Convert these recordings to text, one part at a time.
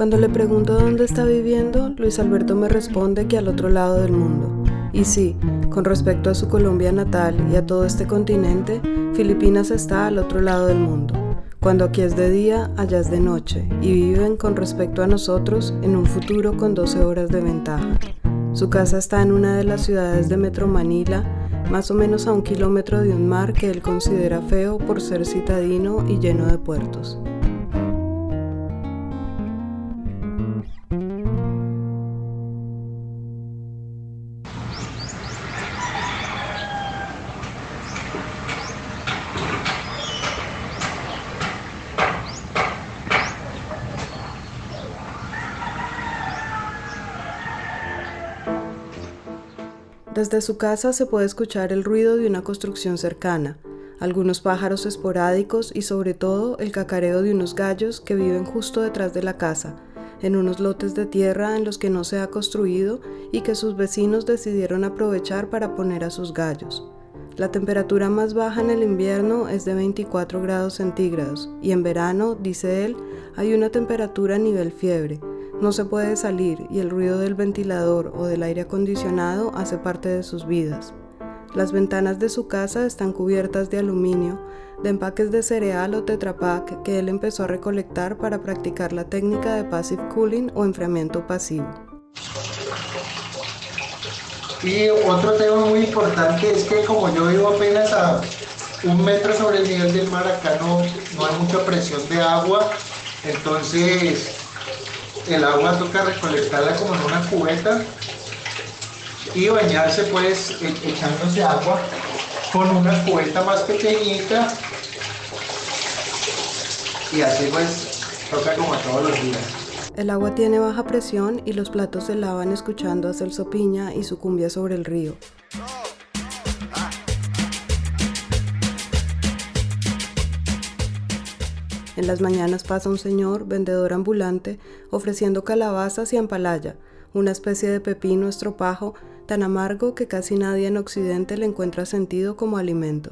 Cuando le pregunto dónde está viviendo, Luis Alberto me responde que al otro lado del mundo. Y sí, con respecto a su Colombia natal y a todo este continente, Filipinas está al otro lado del mundo. Cuando aquí es de día, allá es de noche, y viven con respecto a nosotros en un futuro con 12 horas de ventaja. Su casa está en una de las ciudades de Metro Manila, más o menos a 1 kilómetro de un mar que él considera feo por ser citadino y lleno de puertos. Desde su casa se puede escuchar el ruido de una construcción cercana, algunos pájaros esporádicos y sobre todo el cacareo de unos gallos que viven justo detrás de la casa, en unos lotes de tierra en los que no se ha construido y que sus vecinos decidieron aprovechar para poner a sus gallos. La temperatura más baja en el invierno es de 24 grados centígrados y en verano, dice él, hay una temperatura a nivel fiebre. No se puede salir y el ruido del ventilador o del aire acondicionado hace parte de sus vidas. Las ventanas de su casa están cubiertas de aluminio, de empaques de cereal o Tetra Pak que él empezó a recolectar para practicar la técnica de passive cooling o enfriamiento pasivo. Y otro tema muy importante es que como yo vivo apenas a 1 metro sobre el nivel del mar, acá no hay mucha presión de agua, entonces el agua toca recolectarla como en una cubeta y bañarse pues echándose agua con una cubeta más pequeñita y así pues toca como todos los días. El agua tiene baja presión y los platos se lavan escuchando a Celso Piña y su cumbia sobre el río. En las mañanas pasa un señor, vendedor ambulante, ofreciendo calabazas y ampalaya, una especie de pepino estropajo tan amargo que casi nadie en Occidente le encuentra sentido como alimento.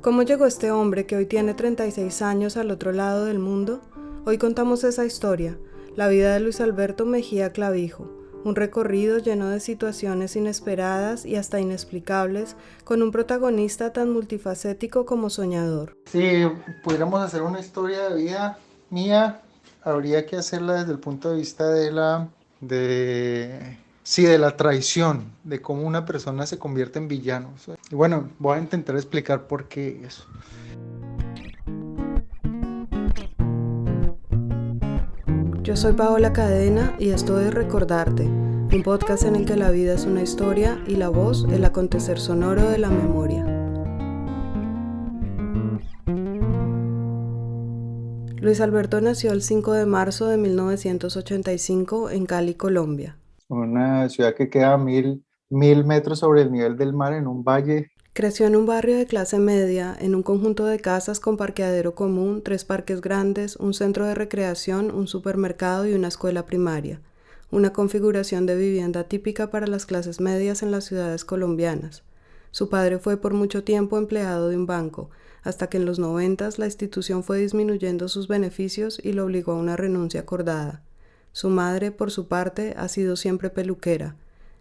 ¿Cómo llegó este hombre que hoy tiene 36 años al otro lado del mundo? Hoy contamos esa historia, la vida de Luis Alberto Mejía Clavijo. Un recorrido lleno de situaciones inesperadas y hasta inexplicables, con un protagonista tan multifacético como soñador. Si pudiéramos hacer una historia de vida mía, habría que hacerla desde el punto de vista de la traición, de cómo una persona se convierte en villano. Y bueno, voy a intentar explicar por qué eso. Yo soy Paola Cadena y esto es Recordarte, un podcast en el que la vida es una historia y la voz el acontecer sonoro de la memoria. Luis Alberto nació el 5 de marzo de 1985 en Cali, Colombia. Una ciudad que queda a 1000 metros sobre el nivel del mar en un valle. Creció en un barrio de clase media, en un conjunto de casas con parqueadero común, 3 parques grandes, un centro de recreación, un supermercado y una escuela primaria. Una configuración de vivienda típica para las clases medias en las ciudades colombianas. Su padre fue por mucho tiempo empleado de un banco, hasta que en los 90 la institución fue disminuyendo sus beneficios y lo obligó a una renuncia acordada. Su madre, por su parte, ha sido siempre peluquera.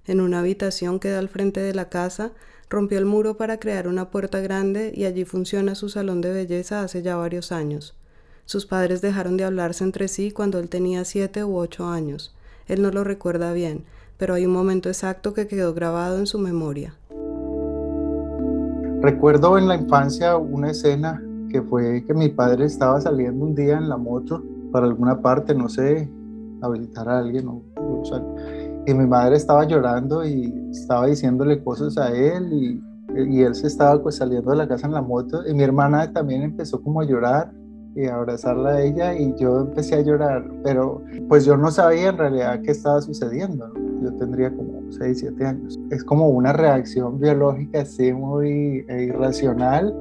En una habitación que da al frente de la casa, rompió el muro para crear una puerta grande y allí funciona su salón de belleza hace ya varios años. Sus padres dejaron de hablarse entre sí cuando él tenía 7 u 8 años. Él no lo recuerda bien, pero hay un momento exacto que quedó grabado en su memoria. Recuerdo en la infancia una escena que fue que mi padre estaba saliendo un día en la moto para alguna parte, no sé, a visitar a alguien y mi madre estaba llorando y estaba diciéndole cosas a él y él se estaba pues saliendo de la casa en la moto y mi hermana también empezó como a llorar y a abrazarla a ella y yo empecé a llorar, pero pues yo no sabía en realidad qué estaba sucediendo, ¿no? Yo tendría como 6, 7 años. Es como una reacción biológica así muy irracional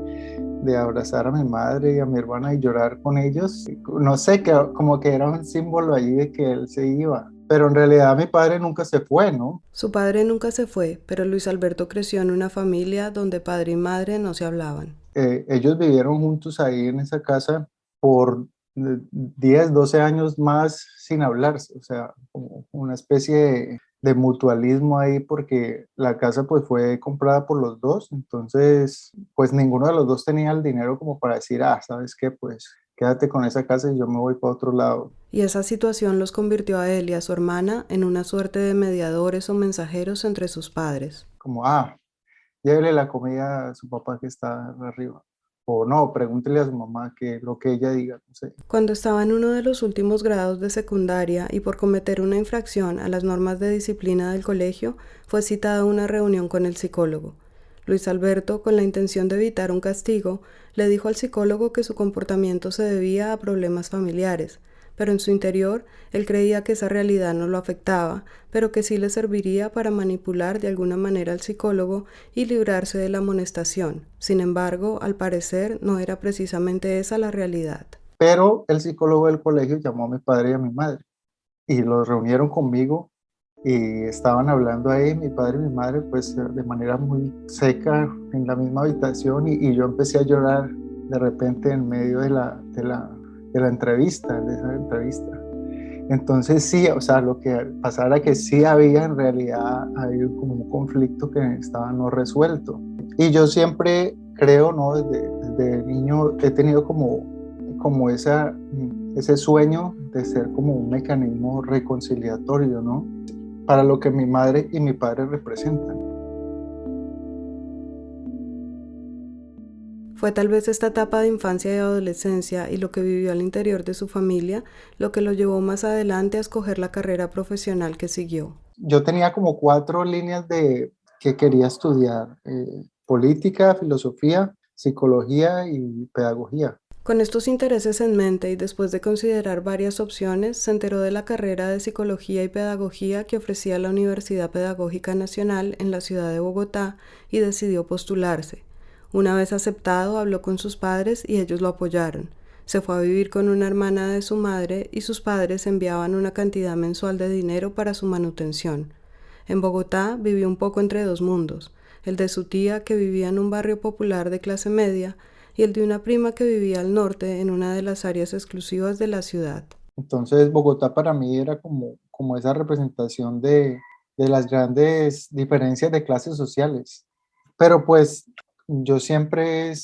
de abrazar a mi madre y a mi hermana y llorar con ellos. No sé, como que era un símbolo allí de que él se iba. Pero en realidad mi padre nunca se fue, ¿no? Su padre nunca se fue, pero Luis Alberto creció en una familia donde padre y madre no se hablaban. Ellos vivieron juntos ahí en esa casa por 10, 12 años más sin hablarse, o sea, como una especie de mutualismo ahí porque la casa pues fue comprada por los dos, entonces pues ninguno de los dos tenía el dinero como para decir, ¿sabes qué? Pues quédate con esa casa y yo me voy para otro lado. Y esa situación los convirtió a él y a su hermana en una suerte de mediadores o mensajeros entre sus padres. Como, llévele la comida a su papá que está arriba. O no, pregúntele a su mamá que lo que ella diga, no sé. Cuando estaba en uno de los últimos grados de secundaria y por cometer una infracción a las normas de disciplina del colegio, fue citada a una reunión con el psicólogo. Luis Alberto, con la intención de evitar un castigo, le dijo al psicólogo que su comportamiento se debía a problemas familiares, pero en su interior él creía que esa realidad no lo afectaba, pero que sí le serviría para manipular de alguna manera al psicólogo y librarse de la amonestación. Sin embargo, al parecer no era precisamente esa la realidad. Pero el psicólogo del colegio llamó a mi padre y a mi madre y los reunieron conmigo y estaban hablando ahí, mi padre y mi madre, pues de manera muy seca en la misma habitación y yo empecé a llorar de repente en medio de la entrevista, de esa entrevista. Entonces sí, o sea, lo que pasara que sí había en realidad hay como un conflicto que estaba no resuelto. Y yo siempre creo, ¿no? Desde niño he tenido como ese sueño de ser como un mecanismo reconciliatorio, ¿no? Para lo que mi madre y mi padre representan. Fue tal vez esta etapa de infancia y adolescencia y lo que vivió al interior de su familia lo que lo llevó más adelante a escoger la carrera profesional que siguió. Yo tenía como 4 líneas que quería estudiar: política, filosofía, psicología y pedagogía. Con estos intereses en mente y después de considerar varias opciones, se enteró de la carrera de Psicología y Pedagogía que ofrecía la Universidad Pedagógica Nacional en la ciudad de Bogotá y decidió postularse. Una vez aceptado, habló con sus padres y ellos lo apoyaron. Se fue a vivir con una hermana de su madre y sus padres enviaban una cantidad mensual de dinero para su manutención. En Bogotá vivió un poco entre dos mundos, el de su tía que vivía en un barrio popular de clase media y el de una prima que vivía al norte en una de las áreas exclusivas de la ciudad. Entonces, Bogotá para mí era como esa representación de las grandes diferencias de clases sociales. Pero pues yo siempre he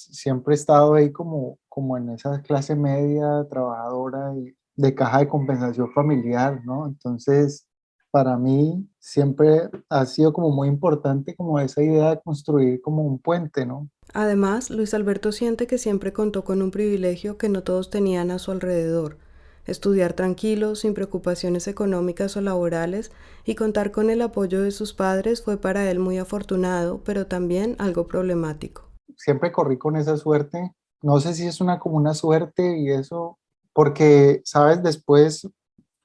estado ahí como en esa clase media, trabajadora y de caja de compensación familiar, ¿no? Entonces, para mí siempre ha sido como muy importante como esa idea de construir como un puente, ¿no? Además, Luis Alberto siente que siempre contó con un privilegio que no todos tenían a su alrededor: estudiar tranquilo, sin preocupaciones económicas o laborales, y contar con el apoyo de sus padres fue para él muy afortunado, pero también algo problemático. Siempre corrí con esa suerte. No sé si es como una suerte y eso, porque, sabes, después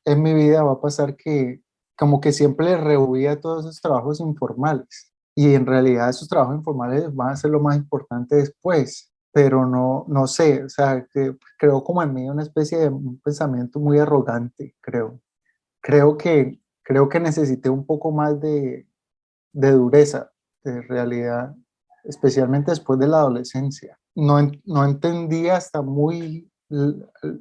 en mi vida va a pasar que como que siempre le rehuía todos esos trabajos informales. Y en realidad esos trabajos informales van a ser lo más importante después, pero no sé, o sea, que creo como en mí una especie de un pensamiento muy arrogante, creo. Creo que necesité un poco más de dureza, de realidad, especialmente después de la adolescencia. No entendí hasta muy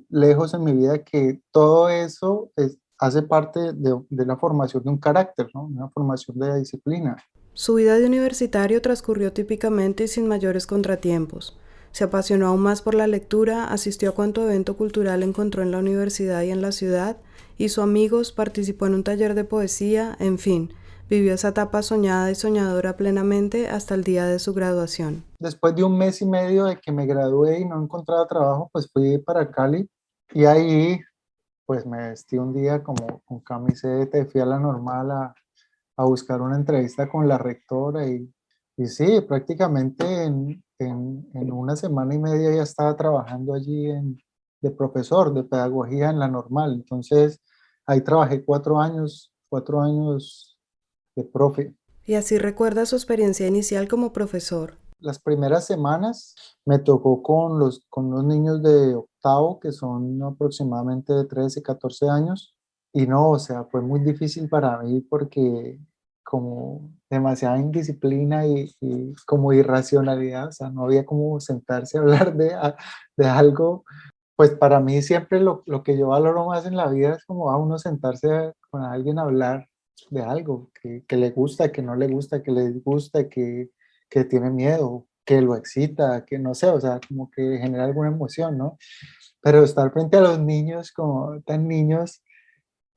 lejos en mi vida que todo eso hace parte de la formación de un carácter, ¿no? Una formación de disciplina. Su vida de universitario transcurrió típicamente y sin mayores contratiempos. Se apasionó aún más por la lectura, asistió a cuanto evento cultural encontró en la universidad y en la ciudad, hizo amigos, participó en un taller de poesía, en fin, vivió esa etapa soñada y soñadora plenamente hasta el día de su graduación. Después de un mes y medio de que me gradué y no encontraba trabajo, pues fui para Cali y ahí pues me vestí un día como con camiseta y fui a la normal a buscar una entrevista con la rectora y sí, prácticamente en una semana y media ya estaba trabajando allí de profesor de pedagogía en la normal. Entonces ahí trabajé 4 años de profe. Y así recuerda su experiencia inicial como profesor. Las primeras semanas me tocó con los niños de octavo, que son aproximadamente de 13, 14 años. y no, o sea, fue muy difícil para mí porque como demasiada indisciplina y como irracionalidad, o sea, no había como sentarse a hablar de algo. Pues para mí siempre lo que yo valoro más en la vida es como a uno sentarse con alguien a hablar de algo que le gusta, que no le gusta, que le disgusta, que tiene miedo, que lo excita, que no sé, o sea, como que genera alguna emoción, ¿no? Pero estar frente a los niños como tan niños,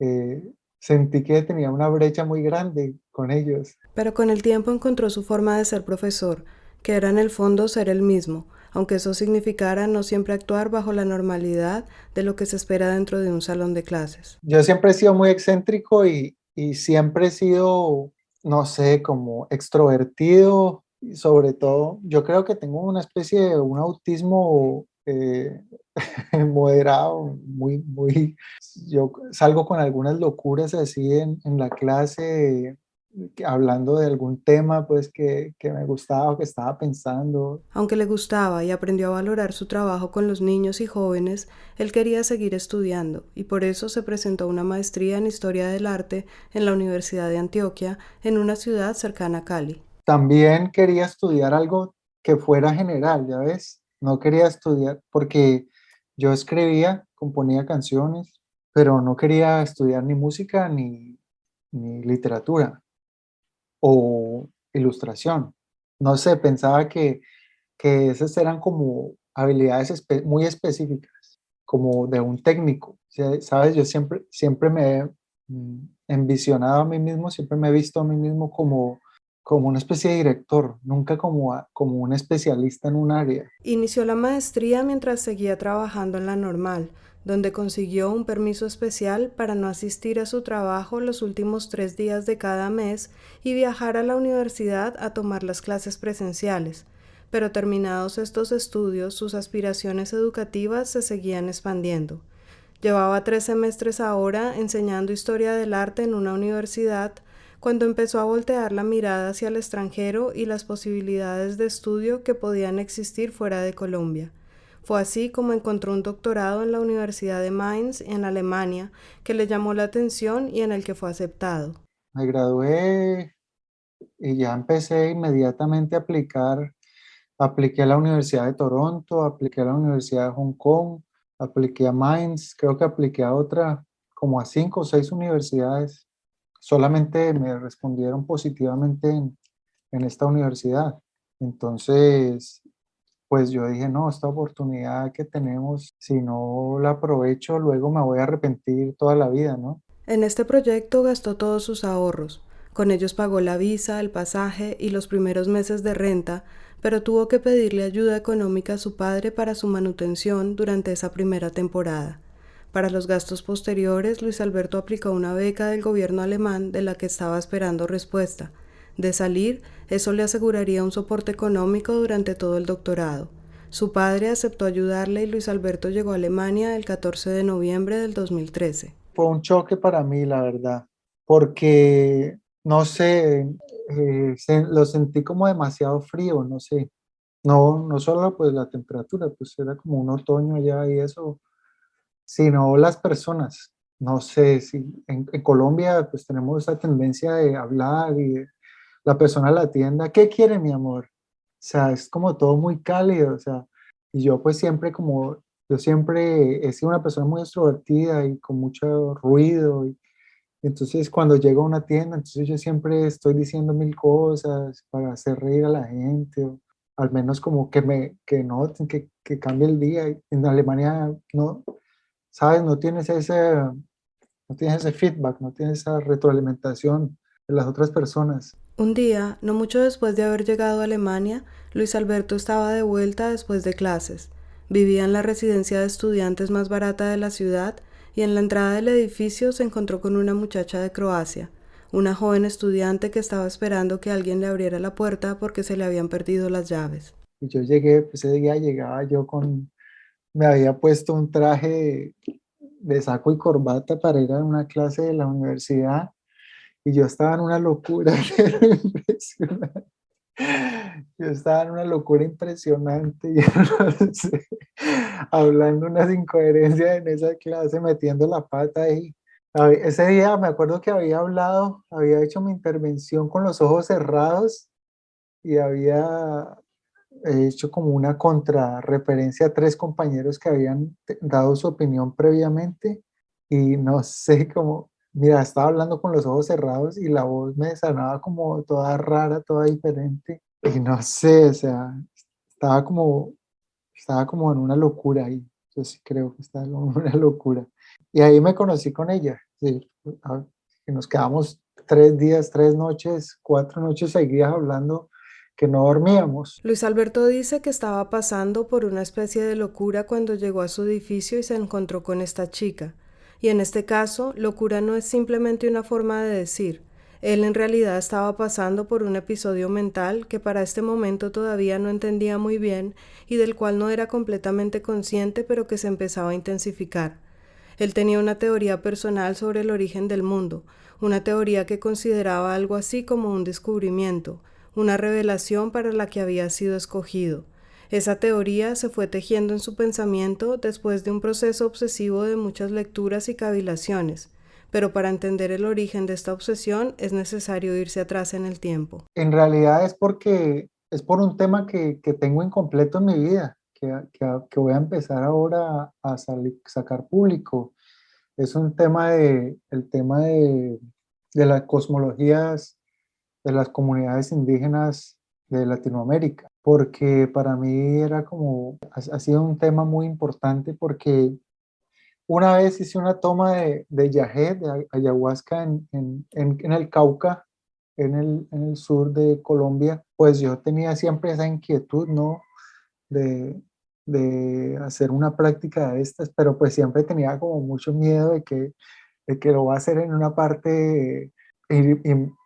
eh, sentí que tenía una brecha muy grande con ellos. Pero con el tiempo encontró su forma de ser profesor, que era en el fondo ser el mismo, aunque eso significara no siempre actuar bajo la normalidad de lo que se espera dentro de un salón de clases. Yo siempre he sido muy excéntrico y siempre he sido, no sé, como extrovertido y sobre todo, yo creo que tengo una especie de un autismo moderado, yo salgo con algunas locuras así en la clase, hablando de algún tema pues que me gustaba o que estaba pensando. Aunque le gustaba y aprendió a valorar su trabajo con los niños y jóvenes, él quería seguir estudiando y por eso se presentó a una maestría en Historia del Arte en la Universidad de Antioquia, en una ciudad cercana a Cali. También quería estudiar algo que fuera general, ya ves, no quería estudiar porque yo escribía, componía canciones, pero no quería estudiar ni música ni literatura o ilustración. No sé, pensaba que esas eran como habilidades muy específicas, como de un técnico. O sea, ¿sabes? Yo siempre me he envisionado a mí mismo, siempre me he visto a mí mismo como una especie de director, nunca como un especialista en un área. Inició la maestría mientras seguía trabajando en la normal, donde consiguió un permiso especial para no asistir a su trabajo los últimos 3 días de cada mes y viajar a la universidad a tomar las clases presenciales. Pero terminados estos estudios, sus aspiraciones educativas se seguían expandiendo. Llevaba 3 semestres ahora enseñando historia del arte en una universidad cuando empezó a voltear la mirada hacia el extranjero y las posibilidades de estudio que podían existir fuera de Colombia. Fue así como encontró un doctorado en la Universidad de Mainz, en Alemania, que le llamó la atención y en el que fue aceptado. Me gradué y ya empecé inmediatamente a aplicar. Apliqué a la Universidad de Toronto, apliqué a la Universidad de Hong Kong, apliqué a Mainz, creo que apliqué a otra, como a 5 o 6 universidades. Solamente me respondieron positivamente en esta universidad. Entonces, pues yo dije, no, esta oportunidad que tenemos, si no la aprovecho, luego me voy a arrepentir toda la vida, ¿no? En este proyecto gastó todos sus ahorros. Con ellos pagó la visa, el pasaje y los primeros meses de renta, pero tuvo que pedirle ayuda económica a su padre para su manutención durante esa primera temporada. Para los gastos posteriores, Luis Alberto aplicó una beca del gobierno alemán de la que estaba esperando respuesta. De salir, eso le aseguraría un soporte económico durante todo el doctorado. Su padre aceptó ayudarle y Luis Alberto llegó a Alemania el 14 de noviembre del 2013. Fue un choque para mí, la verdad, porque, no sé, lo sentí como demasiado frío, no sé. No, no solo pues la temperatura, pues era como un otoño ya y eso, sino las personas. No sé si en Colombia pues tenemos esa tendencia de hablar y la persona a la tienda, ¿qué quiere mi amor? O sea, es como todo muy cálido, o sea, y yo pues siempre yo siempre he sido una persona muy extrovertida y con mucho ruido, y entonces cuando llego a una tienda, entonces yo siempre estoy diciendo mil cosas para hacer reír a la gente, o al menos como que noten, que cambie el día. Y en Alemania no, sabes, no tienes ese feedback, no tienes esa retroalimentación de las otras personas. Un día, no mucho después de haber llegado a Alemania, Luis Alberto estaba de vuelta después de clases. Vivía en la residencia de estudiantes más barata de la ciudad y en la entrada del edificio se encontró con una muchacha de Croacia, una joven estudiante que estaba esperando que alguien le abriera la puerta porque se le habían perdido las llaves. Y yo llegué, pues ese día llegaba yo me había puesto un traje de saco y corbata para ir a una clase de la universidad y yo estaba en una locura, pero impresionante. Yo estaba en una locura impresionante, yo no sé, hablando unas incoherencias en esa clase, metiendo la pata ahí. Ese día me acuerdo que había hablado, había hecho mi intervención con los ojos cerrados y había hecho como una contrarreferencia a tres compañeros que habían dado su opinión previamente y no sé cómo, mira, estaba hablando con los ojos cerrados y la voz me sonaba como toda rara, toda diferente y no sé, o sea, estaba como, estaba como en una locura ahí. Yo sí creo que estaba en una locura. Y ahí me conocí con ella, sí, y nos quedamos 3 días, 3 noches, 4 noches seguidas hablando que no dormíamos. Luis Alberto dice que estaba pasando por una especie de locura cuando llegó a su edificio y se encontró con esta chica. Y en este caso, locura no es simplemente una forma de decir. Él en realidad estaba pasando por un episodio mental que para este momento todavía no entendía muy bien y del cual no era completamente consciente, pero que se empezaba a intensificar. Él tenía una teoría personal sobre el origen del mundo, una teoría que consideraba algo así como un descubrimiento, una revelación para la que había sido escogido. Esa teoría se fue tejiendo en su pensamiento después de un proceso obsesivo de muchas lecturas y cavilaciones, pero para entender el origen de esta obsesión es necesario irse atrás en el tiempo. En realidad es porque es por un tema que tengo incompleto en mi vida, que voy a empezar ahora a sacar público. Es un tema el tema de las cosmologías de las comunidades indígenas de Latinoamérica, porque para mí era como, ha sido un tema muy importante porque una vez hice una toma de yagé, de ayahuasca en el Cauca, en el sur de Colombia, pues yo tenía siempre esa inquietud, ¿no? De, de hacer una práctica de estas, pero pues siempre tenía como mucho miedo de que lo va a hacer en una parte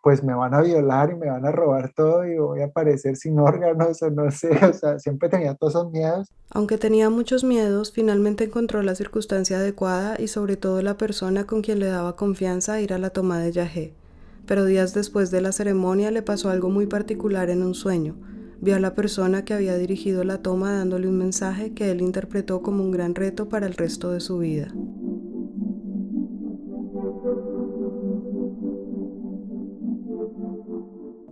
pues me van a violar y me van a robar todo y voy a aparecer sin órganos o no sé, o sea, siempre tenía todos esos miedos. Aunque tenía muchos miedos, finalmente encontró la circunstancia adecuada y sobre todo la persona con quien le daba confianza ir a la toma de yagé. Pero días después de la ceremonia le pasó algo muy particular en un sueño. Vio a la persona que había dirigido la toma dándole un mensaje que él interpretó como un gran reto para el resto de su vida.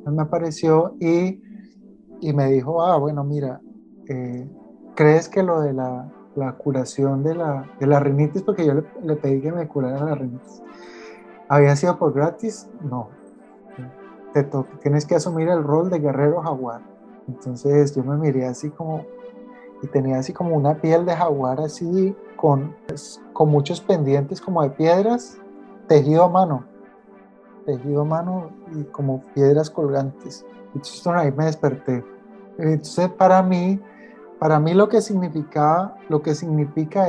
Me apareció y me dijo, ah, bueno, mira, eh, ¿crees que lo de la curación de la rinitis, porque yo le pedí que me curara la rinitis, había sido por gratis? No, tienes que asumir el rol de guerrero jaguar. Entonces yo me miré así como, y tenía así como una piel de jaguar así con muchos pendientes como de piedras, tejido a mano, tejido a mano y como piedras colgantes. Entonces ahí me desperté. Entonces para mí lo que significa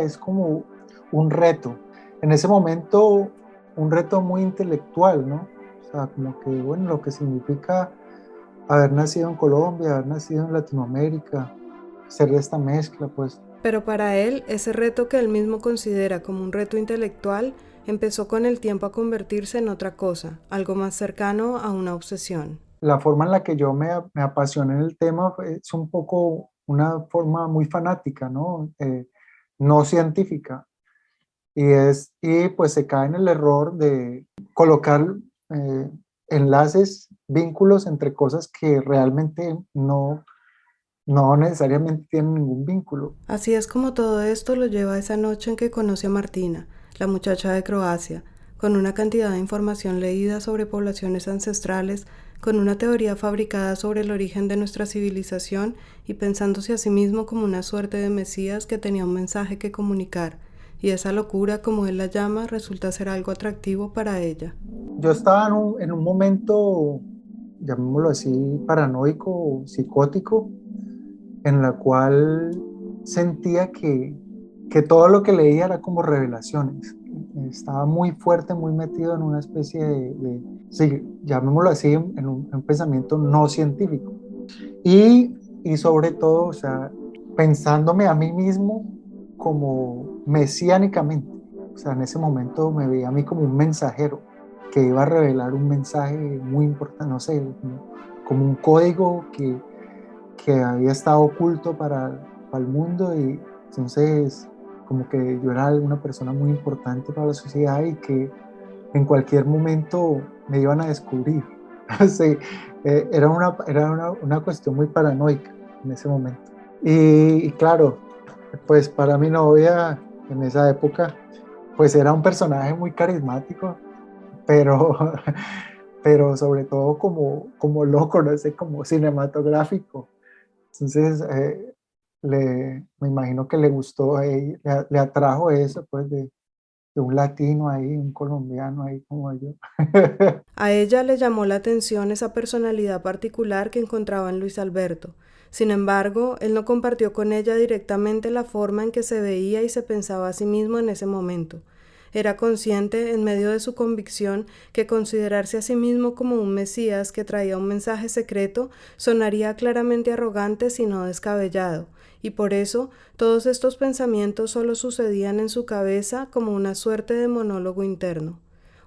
es como un reto. En ese momento, un reto muy intelectual, ¿no? O sea, como que, bueno, lo que significa haber nacido en Colombia, haber nacido en Latinoamérica, ser de esta mezcla, pues Pero para él, ese reto que él mismo considera como un reto intelectual empezó con el tiempo a convertirse en otra cosa, algo más cercano a una obsesión. la forma en la que yo me apasioné en el tema es un poco una forma muy fanática, ¿no? No científica. Y pues se cae en el error de colocar eh, enlaces, vínculos entre cosas que realmente no necesariamente tienen ningún vínculo. Así es como todo esto lo lleva a esa noche en que conoce a Martina, la muchacha de Croacia, con una cantidad de información leída sobre poblaciones ancestrales, con una teoría fabricada sobre el origen de nuestra civilización y pensándose a sí mismo como una suerte de Mesías que tenía un mensaje que comunicar, y esa locura, como él la llama, resulta ser algo atractivo para ella. Yo estaba en un momento, llamémoslo así, paranoico o psicótico, en la cual sentía que todo lo que leía era como revelaciones. Estaba muy fuerte, muy metido en una especie sí, llamémoslo así, en un pensamiento no científico. Y sobre todo, o sea, pensándome a mí mismo como mesiánicamente. O sea, en ese momento me veía a mí como un mensajero que iba a revelar un mensaje muy importante, no sé, como un código que había estado oculto para el mundo y entonces como que yo era una persona muy importante para la sociedad y que en cualquier momento me iban a descubrir. Sí, era una cuestión muy paranoica en ese momento. Y claro, pues para mi novia en esa época, pues era un personaje muy carismático, pero, pero sobre todo como loco, no sé, como cinematográfico. Entonces, me imagino que le gustó a ella, le atrajo eso, pues, de un latino ahí, un colombiano ahí como yo. A ella le llamó la atención esa personalidad particular que encontraba en Luis Alberto. Sin embargo, él no compartió con ella directamente la forma en que se veía y se pensaba a sí mismo en ese momento. Era consciente, en medio de su convicción, que considerarse a sí mismo como un Mesías que traía un mensaje secreto sonaría claramente arrogante si no descabellado, y por eso todos estos pensamientos solo sucedían en su cabeza como una suerte de monólogo interno,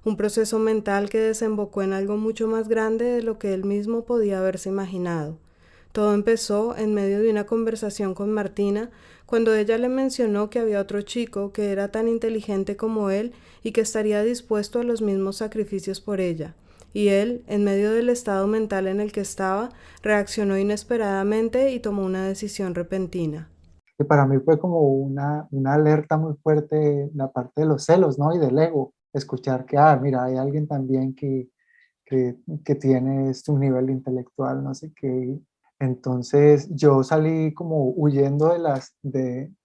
un proceso mental que desembocó en algo mucho más grande de lo que él mismo podía haberse imaginado. Todo empezó en medio de una conversación con Martina, cuando ella le mencionó que había otro chico que era tan inteligente como él y que estaría dispuesto a los mismos sacrificios por ella. Y él, en medio del estado mental en el que estaba, reaccionó inesperadamente y tomó una decisión repentina. Que para mí fue como una alerta muy fuerte la parte de los celos, ¿no? Y del ego, escuchar que, mira, hay alguien también que tiene un nivel intelectual, no sé qué. Entonces yo salí como huyendo de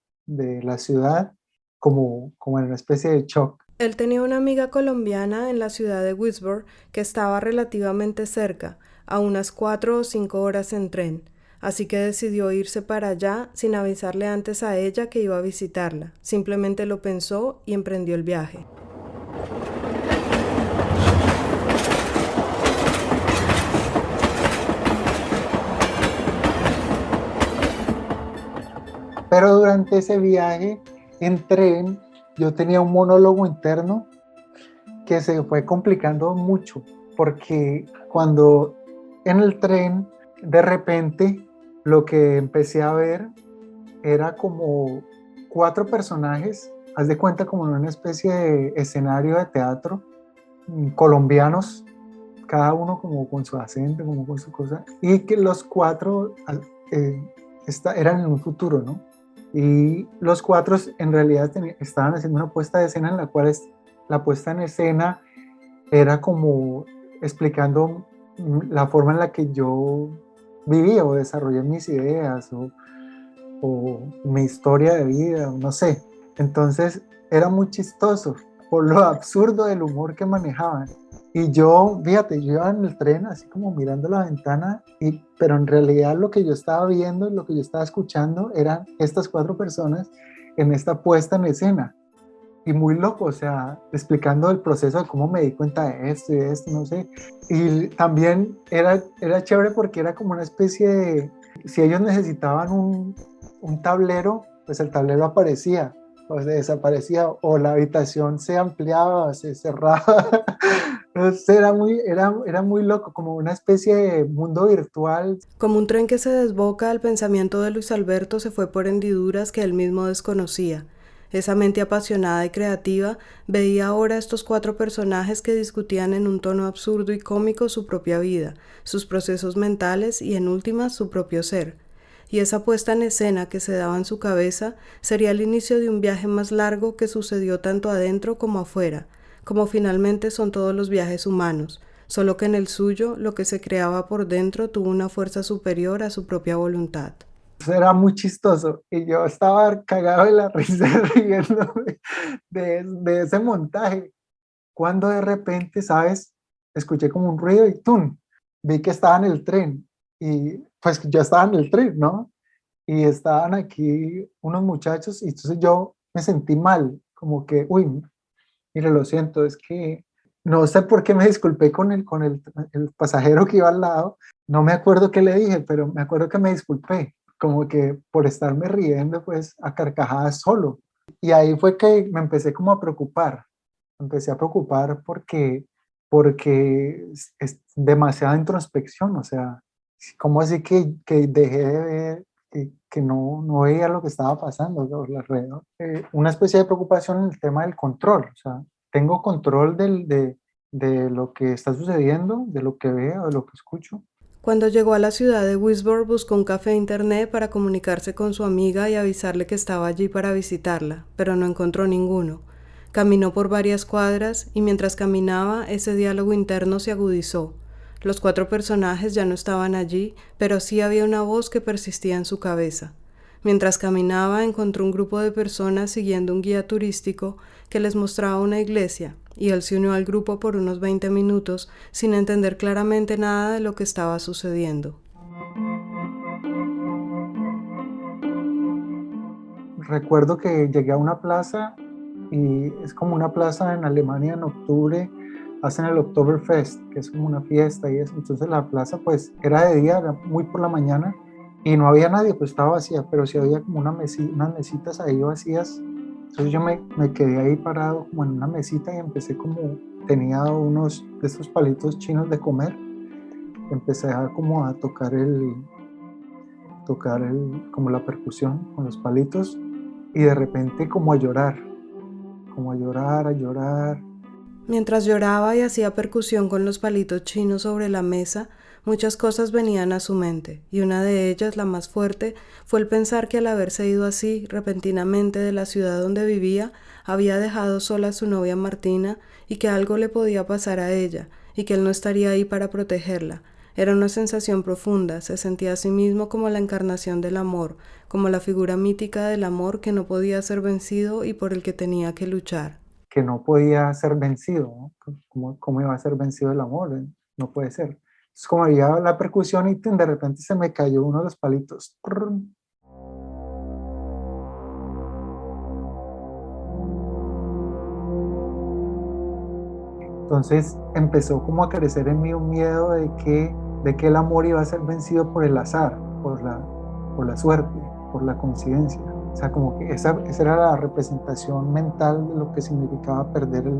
la ciudad, como en una especie de shock. Él tenía una amiga colombiana en la ciudad de Whisper que estaba relativamente cerca, a unas 4 o 5 horas en tren, así que decidió irse para allá sin avisarle antes a ella que iba a visitarla. Simplemente lo pensó y emprendió el viaje. Pero durante ese viaje en tren, yo tenía un monólogo interno que se fue complicando mucho, porque cuando en el tren, de repente, lo que empecé a ver era como cuatro personajes, haz de cuenta como en una especie de escenario de teatro, colombianos, cada uno como con su acento, como con su cosa, y que los cuatro eh, eran en un futuro, ¿no? Y los cuatro en realidad estaban haciendo una puesta de escena en la cual la puesta en escena era como explicando la forma en la que yo vivía o desarrollé mis ideas o mi historia de vida, no sé. Entonces era muy chistoso por lo absurdo del humor que manejaban. Y yo, fíjate, yo iba en el tren así como mirando la ventana, pero en realidad lo que yo estaba viendo, lo que yo estaba escuchando eran estas cuatro personas en esta puesta en escena. Y muy loco, o sea, explicando el proceso de cómo me di cuenta de esto y de esto, no sé. Y también era chévere porque era como una especie de, si ellos necesitaban un tablero, pues el tablero aparecía, o se desaparecía, o la habitación se ampliaba, se cerraba. No sé, era muy loco, como una especie de mundo virtual. Como un tren que se desboca, el pensamiento de Luis Alberto se fue por hendiduras que él mismo desconocía. Esa mente apasionada y creativa veía ahora a estos cuatro personajes que discutían en un tono absurdo y cómico su propia vida, sus procesos mentales y en últimas su propio ser. Y esa puesta en escena que se daba en su cabeza sería el inicio de un viaje más largo que sucedió tanto adentro como afuera, como finalmente son todos los viajes humanos, solo que en el suyo lo que se creaba por dentro tuvo una fuerza superior a su propia voluntad. Eso era muy chistoso y yo estaba cagado de la risa riéndome de ese montaje. Cuando de repente, ¿sabes? Escuché como un ruido y ¡tum! Vi que estaba en el tren y pues yo estaba en el tren, ¿no? Y estaban aquí unos muchachos y entonces yo me sentí mal, como que, uy, mire, lo siento, es que no sé por qué me disculpé con el pasajero que iba al lado, no me acuerdo qué le dije, pero me acuerdo que me disculpé, como que por estarme riendo pues a carcajadas solo. Y ahí fue que me empecé como a preocupar, empecé a preocupar porque es demasiada introspección, o sea, ¿cómo así que dejé de ver, que no veía lo que estaba pasando alrededor? Una especie de preocupación en el tema del control, o sea, tengo control de lo que está sucediendo, de lo que veo, de lo que escucho. Cuando llegó a la ciudad de Wisborne buscó un café internet para comunicarse con su amiga y avisarle que estaba allí para visitarla, pero no encontró ninguno. Caminó por varias cuadras y mientras caminaba ese diálogo interno se agudizó. Los cuatro personajes ya no estaban allí, pero sí había una voz que persistía en su cabeza. Mientras caminaba encontró un grupo de personas siguiendo un guía turístico que les mostraba una iglesia, y él se unió al grupo por unos 20 minutos sin entender claramente nada de lo que estaba sucediendo. Recuerdo que llegué a una plaza y es como una plaza en Alemania en octubre, hacen el Oktoberfest, que es como una fiesta y eso. Entonces la plaza pues era de día, era muy por la mañana y no había nadie, pues estaba vacía, pero sí había como unas mesitas ahí vacías. Entonces yo me quedé ahí parado como en una mesita y empecé como, tenía unos de estos palitos chinos de comer, empecé a como a como la percusión con los palitos y de repente como a llorar, a llorar. Mientras lloraba y hacía percusión con los palitos chinos sobre la mesa, muchas cosas venían a su mente, y una de ellas, la más fuerte, fue el pensar que al haberse ido así, repentinamente, de la ciudad donde vivía, había dejado sola a su novia Martina y que algo le podía pasar a ella, y que él no estaría ahí para protegerla. Era una sensación profunda, se sentía a sí mismo como la encarnación del amor, como la figura mítica del amor que no podía ser vencido y por el que tenía que luchar. Que no podía ser vencido, ¿no? ¿Cómo iba a ser vencido el amor? No puede ser. Es como había la percusión y de repente se me cayó uno de los palitos. Entonces empezó como a crecer en mí un miedo de que el amor iba a ser vencido por el azar, por la suerte, por la coincidencia. O sea, como que esa era la representación mental de lo que significaba perder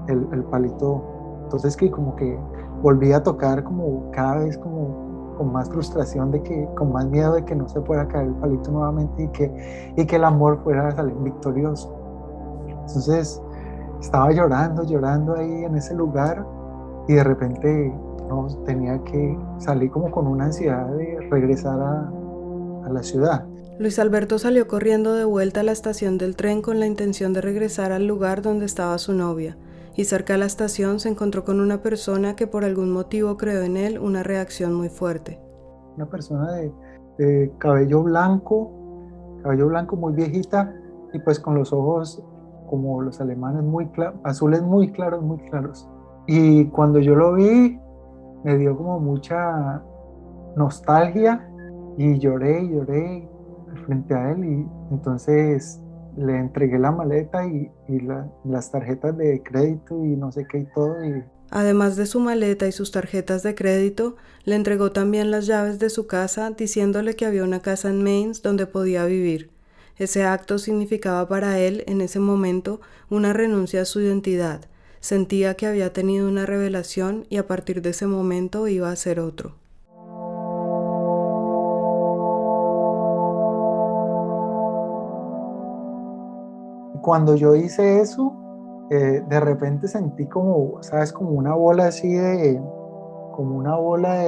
el palito. Entonces que como que volví a tocar como cada vez como con más frustración con más miedo de que no se pueda caer el palito nuevamente y que el amor fuera a salir victorioso. Entonces estaba llorando, llorando ahí en ese lugar y de repente no, tenía que salir como con una ansiedad de regresar a la ciudad. Luis Alberto salió corriendo de vuelta a la estación del tren con la intención de regresar al lugar donde estaba su novia, y cerca de la estación se encontró con una persona que por algún motivo creó en él una reacción muy fuerte. Una persona de cabello blanco muy viejita y pues con los ojos como los alemanes muy azules muy claros, muy claros. Y cuando yo lo vi, me dio como mucha nostalgia y lloré frente a él y entonces le entregué la maleta y las tarjetas de crédito y no sé qué y todo y Además de su maleta y sus tarjetas de crédito, le entregó también las llaves de su casa, diciéndole que había una casa en Mainz donde podía vivir. Ese acto significaba para él, en ese momento, una renuncia a su identidad. Sentía que había tenido una revelación y a partir de ese momento iba a ser otro. cuando yo hice eso, de repente sentí como, ¿sabes? Como una bola así como una bola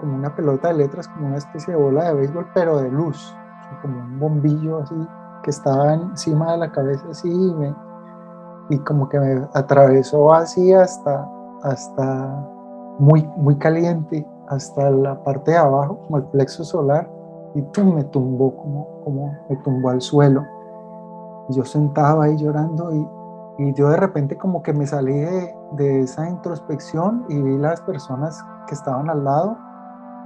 como una pelota de letras, como una especie de bola de béisbol, pero de luz, como un bombillo así que estaba encima de la cabeza así y como que me atravesó así hasta muy, muy caliente, hasta la parte de abajo, como el plexo solar, y me tumbó, como me tumbó al suelo. Y yo sentaba ahí llorando y yo de repente como que me salí de esa introspección y vi las personas que estaban al lado,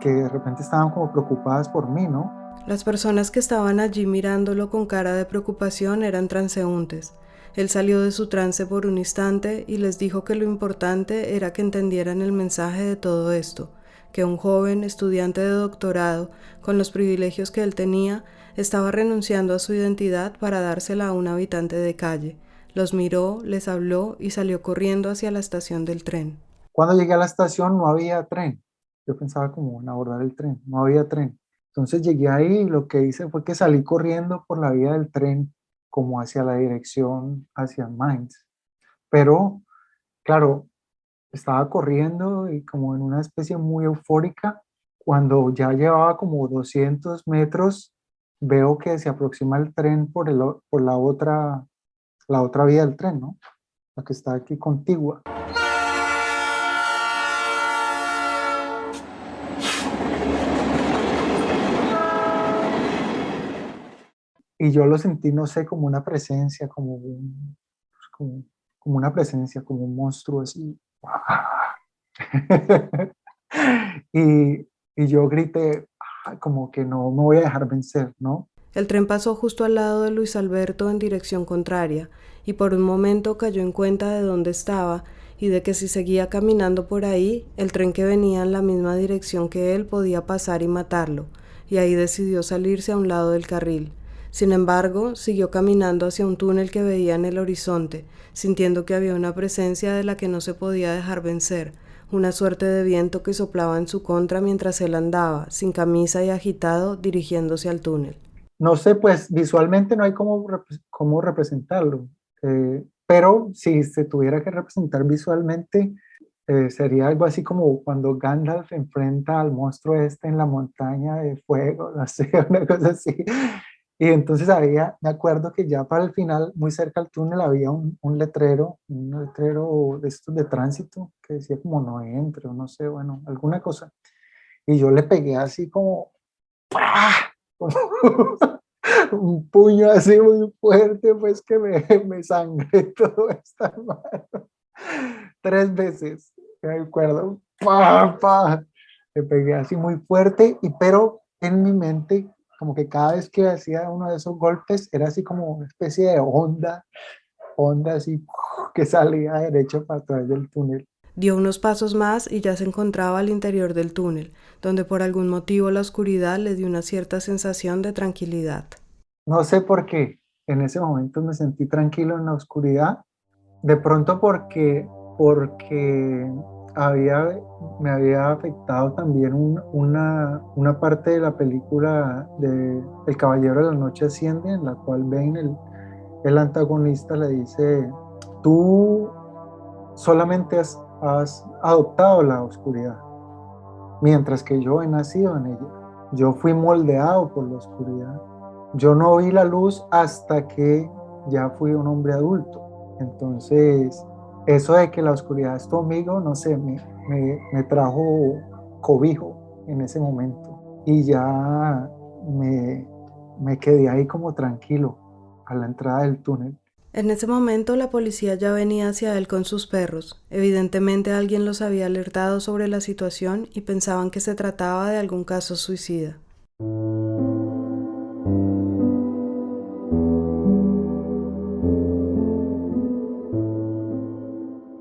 que de repente estaban como preocupadas por mí, ¿no? Las personas que estaban allí mirándolo con cara de preocupación eran transeúntes. Él salió de su trance por un instante y les dijo que lo importante era que entendieran el mensaje de todo esto, que un joven estudiante de doctorado, con los privilegios que él tenía, estaba renunciando a su identidad para dársela a un habitante de calle. Los miró, les habló y salió corriendo hacia la estación del tren. Cuando llegué a la estación no había tren. Yo pensaba como en abordar el tren, no había tren. Entonces llegué ahí y lo que hice fue que salí corriendo por la vía del tren como hacia la dirección hacia Mainz. Pero, claro, estaba corriendo y como en una especie muy eufórica. Cuando ya llevaba como 200 metros, veo que se aproxima el tren por la otra vía del tren, ¿no? La que está aquí contigua. Y yo lo sentí, no sé, como una presencia, como, como una presencia, como un monstruo así. y, y yo grité, como que no me voy a dejar vencer, ¿no? El tren pasó justo al lado de Luis Alberto en dirección contraria, y por un momento cayó en cuenta de dónde estaba y de que si seguía caminando por ahí, el tren que venía en la misma dirección que él podía pasar y matarlo, y ahí decidió salirse a un lado del carril. Sin embargo, siguió caminando hacia un túnel que veía en el horizonte, sintiendo que había una presencia de la que no se podía dejar vencer, una suerte de viento que soplaba en su contra mientras él andaba, sin camisa y agitado, dirigiéndose al túnel. No sé, pues visualmente no hay cómo representarlo, pero si se tuviera que representar visualmente, sería algo así como cuando Gandalf enfrenta al monstruo este en la montaña de fuego, no sé, una cosa así. Y entonces me acuerdo que ya para el final, muy cerca al túnel, había un letrero de estos de tránsito que decía como no entre, o no sé, bueno, alguna cosa. Y yo le pegué así como, ¡pah! Un puño así muy fuerte, pues que me sangré todo esta mano. 3 veces, me acuerdo. ¡Pah, pah! Le pegué así muy fuerte, pero en mi mente, como que cada vez que hacía uno de esos golpes, era así como una especie de onda así que salía derecho para través del túnel. Dio unos pasos más y ya se encontraba al interior del túnel, donde por algún motivo la oscuridad le dio una cierta sensación de tranquilidad. No sé por qué en ese momento me sentí tranquilo en la oscuridad. De pronto porque había, me había afectado también una parte de la película de El Caballero de la Noche Asciende, en la cual Bane, el antagonista, le dice, tú solamente has adoptado la oscuridad, mientras que yo he nacido en ella. Yo fui moldeado por la oscuridad. Yo no vi la luz hasta que ya fui un hombre adulto. Entonces, eso de que la oscuridad es tu amigo, no sé, me trajo cobijo en ese momento. Y ya me, me quedé ahí como tranquilo a la entrada del túnel. En ese momento la policía ya venía hacia él con sus perros. Evidentemente alguien los había alertado sobre la situación y pensaban que se trataba de algún caso suicida.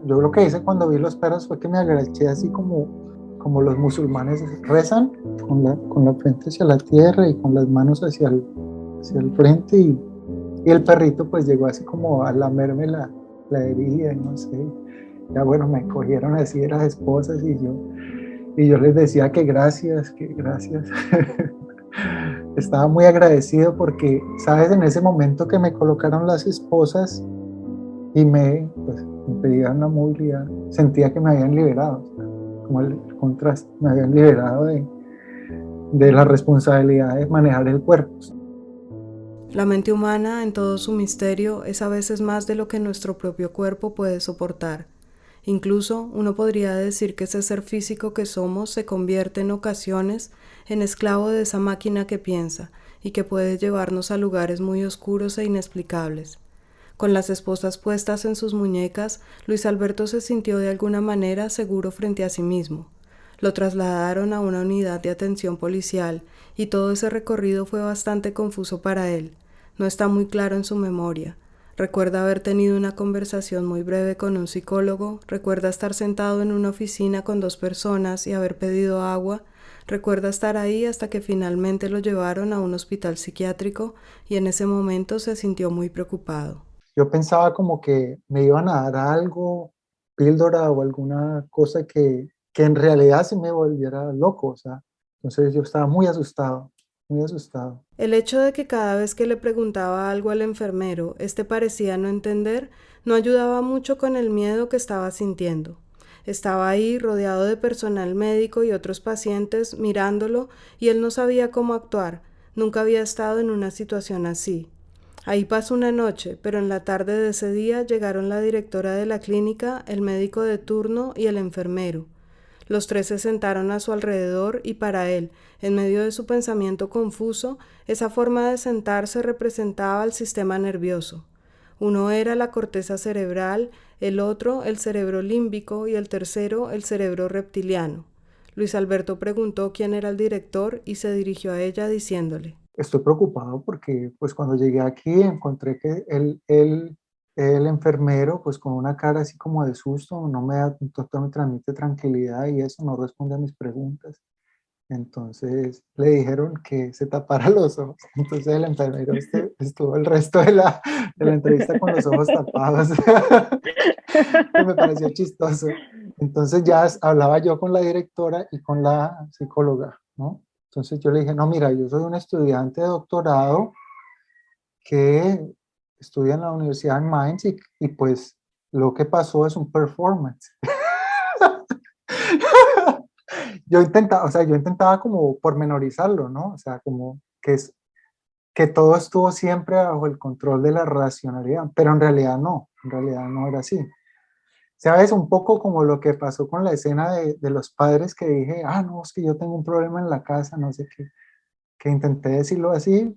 Yo lo que hice cuando vi los perros fue que me agaché así como los musulmanes rezan, con la frente hacia la tierra y con las manos hacia el frente. Y el perrito pues llegó así como a lamerme la herida, no sé. Ya bueno, me cogieron así de las esposas y yo les decía que gracias, que gracias. Estaba muy agradecido porque, ¿sabes? En ese momento que me colocaron las esposas y pues, me pedían la movilidad, sentía que me habían liberado, o sea, como el contraste, me habían liberado de la responsabilidad de manejar el cuerpo. La mente humana, en todo su misterio, es a veces más de lo que nuestro propio cuerpo puede soportar. Incluso uno podría decir que ese ser físico que somos se convierte en ocasiones en esclavo de esa máquina que piensa y que puede llevarnos a lugares muy oscuros e inexplicables. Con las esposas puestas en sus muñecas, Luis Alberto se sintió de alguna manera seguro frente a sí mismo. Lo trasladaron a una unidad de atención policial y todo ese recorrido fue bastante confuso para él. No está muy claro en su memoria. Recuerda haber tenido una conversación muy breve con un psicólogo, recuerda estar sentado en una oficina con 2 personas y haber pedido agua, recuerda estar ahí hasta que finalmente lo llevaron a un hospital psiquiátrico y en ese momento se sintió muy preocupado. Yo pensaba como que me iban a dar algo, píldora o alguna cosa que en realidad se me volviera loco, o sea, entonces yo estaba muy asustado. muy asustado. El hecho de que cada vez que le preguntaba algo al enfermero, parecía no entender, no ayudaba mucho con el miedo que estaba sintiendo. Estaba ahí rodeado de personal médico y otros pacientes mirándolo y él no sabía cómo actuar. Nunca había estado en una situación así. Ahí pasó una noche, pero en la tarde de ese día llegaron la directora de la clínica, el médico de turno y el enfermero. Los tres se sentaron a su alrededor y para él, en medio de su pensamiento confuso, esa forma de sentarse representaba al sistema nervioso. Uno era la corteza cerebral, el otro el cerebro límbico y el tercero el cerebro reptiliano. Luis Alberto preguntó quién era el director y se dirigió a ella diciéndole: Estoy preocupado porque pues cuando llegué aquí encontré que el enfermero pues con una cara así como de susto, no me transmite tranquilidad y eso, no responde a mis preguntas. Entonces le dijeron que se tapara los ojos. Entonces el enfermero estuvo el resto de la entrevista con los ojos tapados. Que me pareció chistoso. Entonces ya hablaba yo con la directora y con la psicóloga, ¿no? Entonces yo le dije, no, mira, yo soy un estudiante de doctorado que estudia en la Universidad de Mainz y pues lo que pasó es un performance. Yo intentaba como pormenorizarlo, ¿no? O sea, como que todo estuvo siempre bajo el control de la racionalidad, pero en realidad no era así. ¿Sabes? Un poco como lo que pasó con la escena de los padres que dije, no, es que yo tengo un problema en la casa, no sé qué, que intenté decirlo así,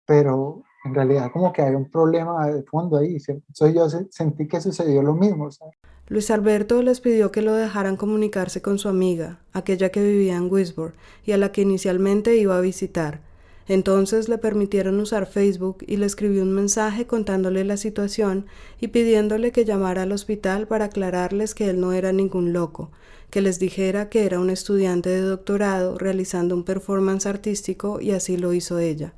pero en realidad como que hay un problema de fondo ahí. Entonces yo sentí que sucedió lo mismo, ¿sabes? Luis Alberto les pidió que lo dejaran comunicarse con su amiga, aquella que vivía en Wisborne y a la que inicialmente iba a visitar. Entonces le permitieron usar Facebook y le escribió un mensaje contándole la situación y pidiéndole que llamara al hospital para aclararles que él no era ningún loco, que les dijera que era un estudiante de doctorado realizando un performance artístico y así lo hizo ella.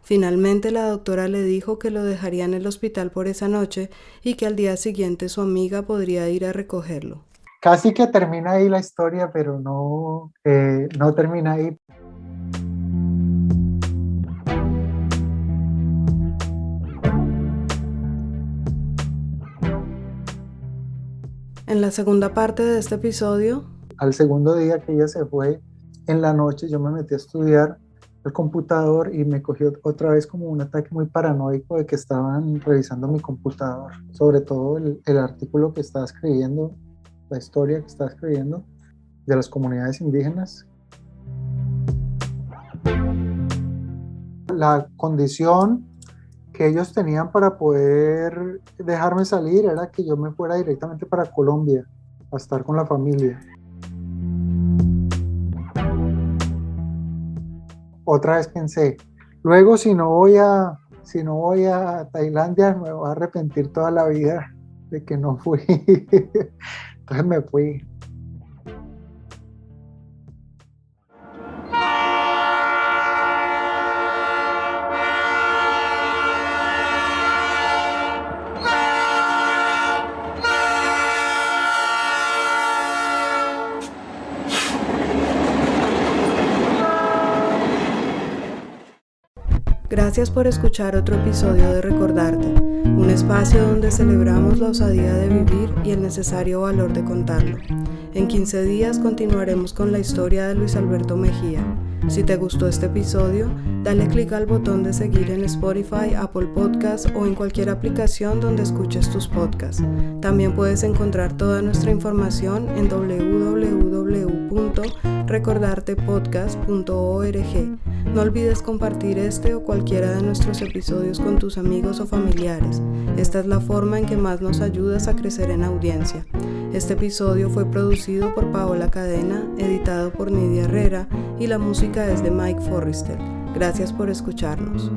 Finalmente la doctora le dijo que lo dejaría en el hospital por esa noche y que al día siguiente su amiga podría ir a recogerlo. Casi que termina ahí la historia, pero no termina ahí. En la segunda parte de este episodio, al segundo día que ella se fue, en la noche yo me metí a estudiar el computador y me cogió otra vez como un ataque muy paranoico de que estaban revisando mi computador, sobre todo el artículo que estaba escribiendo, la historia que estaba escribiendo de las comunidades indígenas. La condición que ellos tenían para poder dejarme salir era que yo me fuera directamente para Colombia a estar con la familia. Otra vez pensé, luego si no voy a Tailandia me voy a arrepentir toda la vida de que no fui. Entonces me fui. Gracias por escuchar otro episodio de Recordarte, un espacio donde celebramos la osadía de vivir y el necesario valor de contarlo. En 15 días continuaremos con la historia de Luis Alberto Mejía. Si te gustó este episodio, dale clic al botón de seguir en Spotify, Apple Podcasts o en cualquier aplicación donde escuches tus podcasts. También puedes encontrar toda nuestra información en www.recordartepodcast.org. No olvides compartir este o cualquiera de nuestros episodios con tus amigos o familiares. Esta es la forma en que más nos ayudas a crecer en audiencia. Este episodio fue producido por Paola Cadena, editado por Nidia Herrera y la música es de Mike Forrestal. Gracias por escucharnos.